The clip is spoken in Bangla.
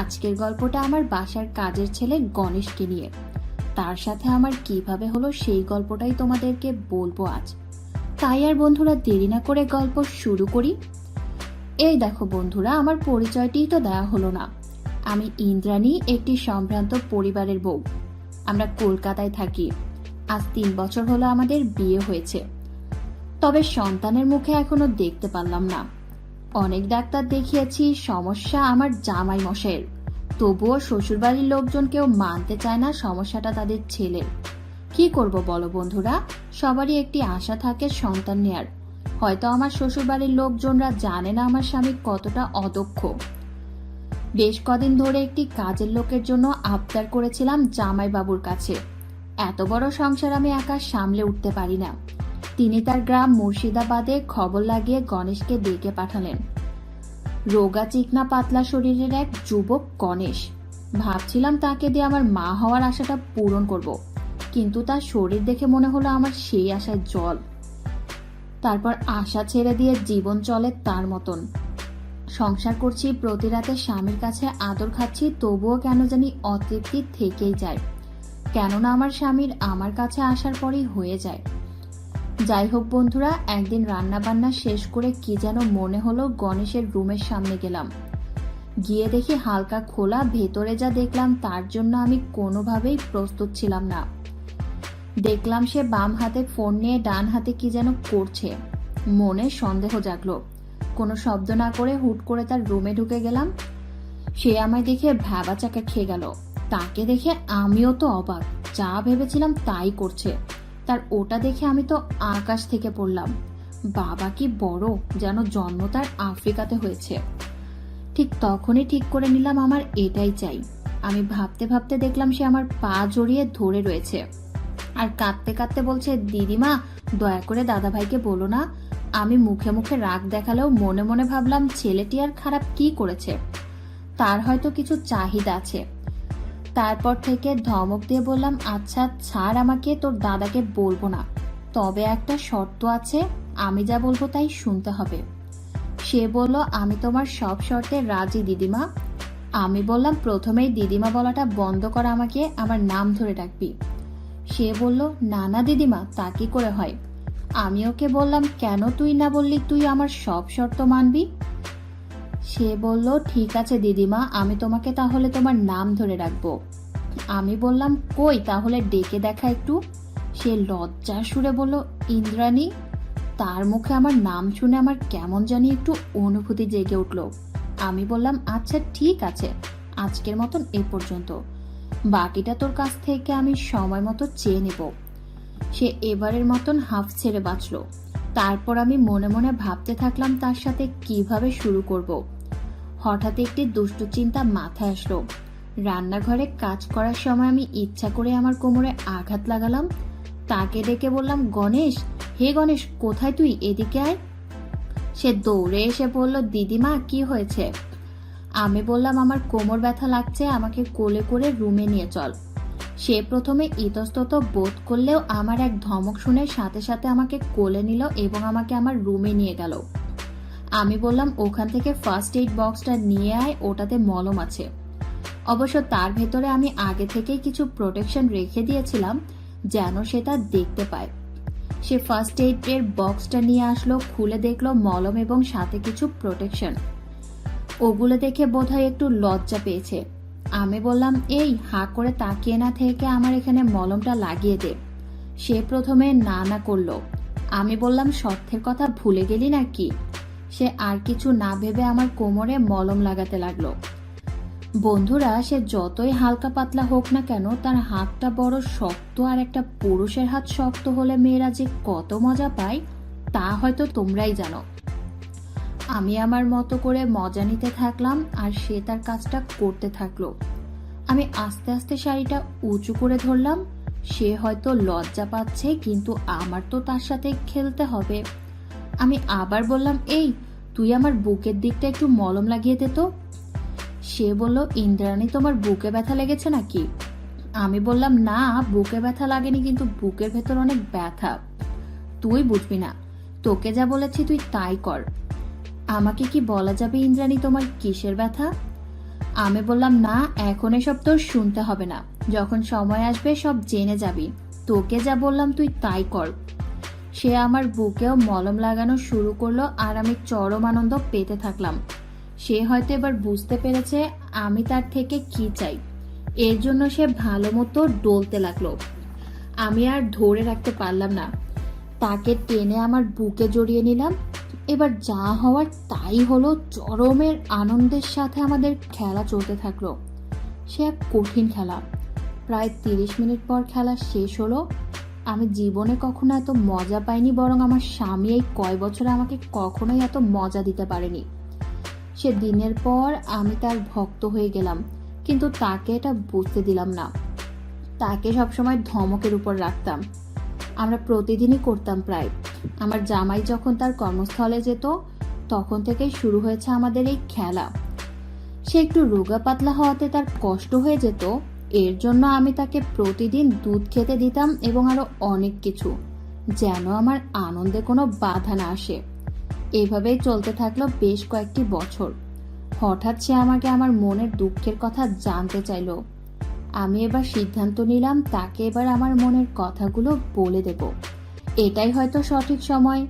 আজকের গল্পটা আমার বাসার কাজের ছেলে গণেশকে নিয়ে। তার সাথে আমার কিভাবে হলো সেই গল্পটাই তোমাদেরকে বলবো আজ। তাই আর বন্ধুরা দেরি না করে গল্প শুরু করি। এই দেখো বন্ধুরা, আমার পরিচয়টিই তো দেওয়া হলো না। আমি ইন্দ্রাণী, একটি সম্ভ্রান্ত পরিবারের বউ। আমরা কলকাতায় থাকি। আজ 3 বছর হলো আমাদের বিয়ে হয়েছে, তবে সন্তানের মুখে এখনো দেখতে পারলাম না। অনেক ডাক্তার দেখিয়েছি, সমস্যা আমার জামাই মশাইয়ের। তবুও শ্বশুরবাড়ির লোকজন কেউ মানতে চায় না সমস্যাটা তাদের ছেলের। কি করব বলো বন্ধুরা, সবারই একটি আশা থাকে সন্তান নেয়ার। হয়তো আমার শ্বশুরবাড়ির লোকজনরা জানে না আমার স্বামী কতটা অদক্ষ। বেশ কদিন ধরে একটি কাজের লোকের জন্য আবদার করেছিলাম জামাই বাবুর কাছে। এত বড় সংসার আমি একা সামলে উঠতে পারি না। তিনি তার গ্রাম মুর্শিদাবাদে খবর লাগিয়ে গণেশকে ডেকে পাঠালেন। রোগা চিকনা পাতলা শরীরের এক যুবক গণেশ। ভাবছিলাম তাকে দিয়ে আমার মা হওয়ার আশাটা পূরণ করব, কিন্তু তার শরীর দেখে মনে হলো আমার সেই আশায় জল। তারপর আশা ছেড়ে দিয়ে জীবন চলে তার মতন। সংসার করছি, প্রতি রাতে স্বামীর কাছে আদর খাচ্ছি, তবুও কেন জানি অতৃপ্তি থেকেই যায়। কেননা আমার স্বামীর আমার কাছে আসার পরই হয়ে যায়। যাই হোক বন্ধুরা, একদিন রান্না বান্না শেষ করে কি যেন মনে হলো গণেশের রুমের সামনে গেলাম। গিয়ে দেখি হালকা খোলা, ভেতরে যা দেখলাম তার জন্য আমি কোনোভাবেই প্রস্তুত ছিলাম না। দেখলাম সে বাম হাতে ফোন নিয়ে ডান হাতে কি যেন করছে। মনে সন্দেহ জাগলো। কোনো শব্দ না করে হুট করে তার রুমে ঢুকে গেলাম। সে আমায় দেখে ভ্যাবাচাকা খেয়ে গেল। তাকে দেখে আমিও তো অবাক, যা ভেবেছিলাম তাই করছে। তার ওটা দেখে আমি তো আকাশ থেকে পড়লাম। বাবা কি বড়, যেন জন্ম তার আফ্রিকাতে হয়েছে। ঠিক তখনই ঠিক করে নিলাম আমার এটাই চাই। আমি ভাবতে ভাবতে দেখলাম সে আমার পা জড়িয়ে ধরে রয়েছে আর কাঁদতে কাঁদতে বলছে, দিদিমা দয়া করে দাদা ভাইকে বলো না। আমি মুখে মুখে রাগ দেখালেও মনে মনে ভাবলাম ছেলেটি আর খারাপ কি করেছে, তার হয়তো কিছু চাহিদা আছে। তারপর থেকে ধমক দিয়ে বললাম, আচ্ছা ছাড় আমাকে, তোর দাদাকে বলবো না, তবে একটা শর্ত আছে, আমি যা বলবো তাই শুনতে হবে। সে বলল, আমি তোমার সব শর্তে রাজি দিদিমা। আমি বললাম, প্রথমেই দিদিমা বলাটা বন্ধ কর, আমাকে আমার নাম ধরে ডাকবি। সে বলল, না না দিদিমা, তা কি করে হয়। আমি ওকে বললাম, কেন তুই না বললি তুই আমার সব শর্ত মানবি। সে বলল, ঠিক আছে দিদিমা, আমি তোমাকে তাহলে তোমার নাম ধরে রাখবো। আমি বললাম, কই তাহলে ডেকে দেখা একটু। সে লজ্জার সুরে বলল, ইন্দ্রাণী। তার মুখে আমার নাম শুনে আমার কেমন জানি একটু অনুভূতি জেগে উঠল। আমি বললাম, আচ্ছা ঠিক আছে, আজকের মতন এ পর্যন্ত, বাকিটা তোর কাছ থেকে আমি সময় মতো চেয়ে নেব। সে এবারের মতন হাফ ছেড়ে বাঁচল। তারপর আমি মনে মনে ভাবতে থাকলাম তার সাথে কিভাবে শুরু করব। হঠাৎ একটি দুষ্টু চিন্তা মাথায় আসলো। রান্নাঘরে কাজ করার সময় আমি ইচ্ছা করে আমার কোমরে আঘাত লাগালাম। তাকে ডেকে বললাম, গণেশ, হে গণেশ, কোথায় তুই, এদিকে আয়। সে দৌড়ে এসে বলল, দিদিমা কি হয়েছে। আমি বললাম, আমার কোমর ব্যথা লাগছে, আমাকে কোলে করে রুমে নিয়ে চল। সে প্রথমে ইতস্তত বোধ করলেও আমার এক ধমক শুনে সাথে সাথে আমাকে কোলে নিল এবং আমাকে আমার রুমে নিয়ে গেল। আমি বললাম, ওখান থেকে ফার্স্ট এইড বক্সটা নিয়ে আয়, ওটাতে মলম আছে। অবশ্য তার ভেতরে আমি আগে থেকেই কিছু প্রোটেকশন রেখে দিয়েছিলাম যেন সেটা দেখতে পায়। সে ফার্স্ট এইড এর বক্সটা নিয়ে আসলো, খুলে দেখলো মলম এবং সাথে কিছু প্রোটেকশন। ওগুলো দেখে বোধহয় একটু লজ্জা পেয়েছে। আমি বললাম, এই হাঁ করে তাকিয়ে না থেকে আমার এখানে মলমটা লাগিয়ে দে। সে প্রথমে না না করলো। আমি বললাম, শর্তের কথা ভুলে গেলি নাকি। সে আর কিছু না ভেবে আমার কোমরে মলম লাগাতে লাগলো। বন্ধুরা, সে যতই হালকা পাতলা হোক না কেন, তার হাতটা বড় শক্ত, আর একটা পুরুষের হাত শক্ত হলে মেয়েরা যে কত মজা পায় তা হয়তো তোমরাই জানো। আমি আমার মতো করে মজা নিতে থাকলাম আর সে তার কাজটা করতে থাকলো। আমি আস্তে আস্তে শাড়িটা উঁচু করে ধরলাম। সে হয়তো লজ্জা পাচ্ছে, কিন্তু আমার তো তার সাথে খেলতে হবে। আমি আবার বললাম, এই তুই আমার বুকের দিকটা একটু মলম লাগিয়ে দে তো। সে বলল, ইন্দ্রাণী, তোমার বুকে ব্যথা লেগেছে নাকি। আমি বললাম, না বুকে ব্যথা লাগেনি, কিন্তু বুকের ভেতর অনেক ব্যথা। তুই বুঝবি না, তোকে যা বলেছি তুই তাই কর। আমাকে কি বলা যাবে ইন্দ্রাণী, তোমার কিসের ব্যথা। আমি বললাম, না, এখন এসব তোর শুনতে হবে না, যখন সময় আসবে সব জেনে যাবি, তোকে যা বললাম তুই তাই কর। সে আমার বুকেও মলম লাগানো শুরু করলো আর আমি চরম আনন্দ পেতে থাকলাম। সে হয়তো এবার বুঝতে পেরেছে আমি তার থেকে কি চাই, এর জন্য সে ভালো মতো ডলতে লাগলো। আমি আর ধরে রাখতে পারলাম না, তাকে টেনে আমার বুকে জড়িয়ে নিলাম। এবার যা হওয়ার তাই হলো, চরমের আনন্দের সাথে আমাদের খেলা চলতে থাকলো। সে এক কঠিন খেলা। প্রায় 30 মিনিট পর খেলা শেষ হলো। আমি জীবনে কখনো এত মজা পাইনি, বরং আমার স্বামী এই কয় বছরে আমাকে কখনোই এত মজা দিতে পারেনি। সে দিনের পর আমি তার ভক্ত হয়ে গেলাম, কিন্তু তাকে এটা বুঝতে দিলাম না। তাকে সবসময় ধমকের উপর রাখতাম। আমরা প্রতিদিনই করতাম প্রায়। আমার জামাই যখন তার কর্মস্থলে যেত, তখন থেকেই শুরু হয়েছে আমাদের এই খেলা। সে একটু রোগা পাতলা হওয়াতে তার কষ্ট হয়ে যেত, এর জন্য আমি তাকে প্রতিদিন দুধ খেতে দিতাম এবং আরো অনেক কিছু, যেন আমার আনন্দে কোনো বাধা না আসে। এভাবেই চলতে থাকলো বেশ কয়েকটি বছর। হঠাৎ সে আমাকে আমার মনের দুঃখের কথা জানতে চাইলো। আমি এবার সিদ্ধান্ত নিলাম তাকে এবার আমার মনের কথাগুলো বলে দেব। এটাই হয়তো সঠিক সময়।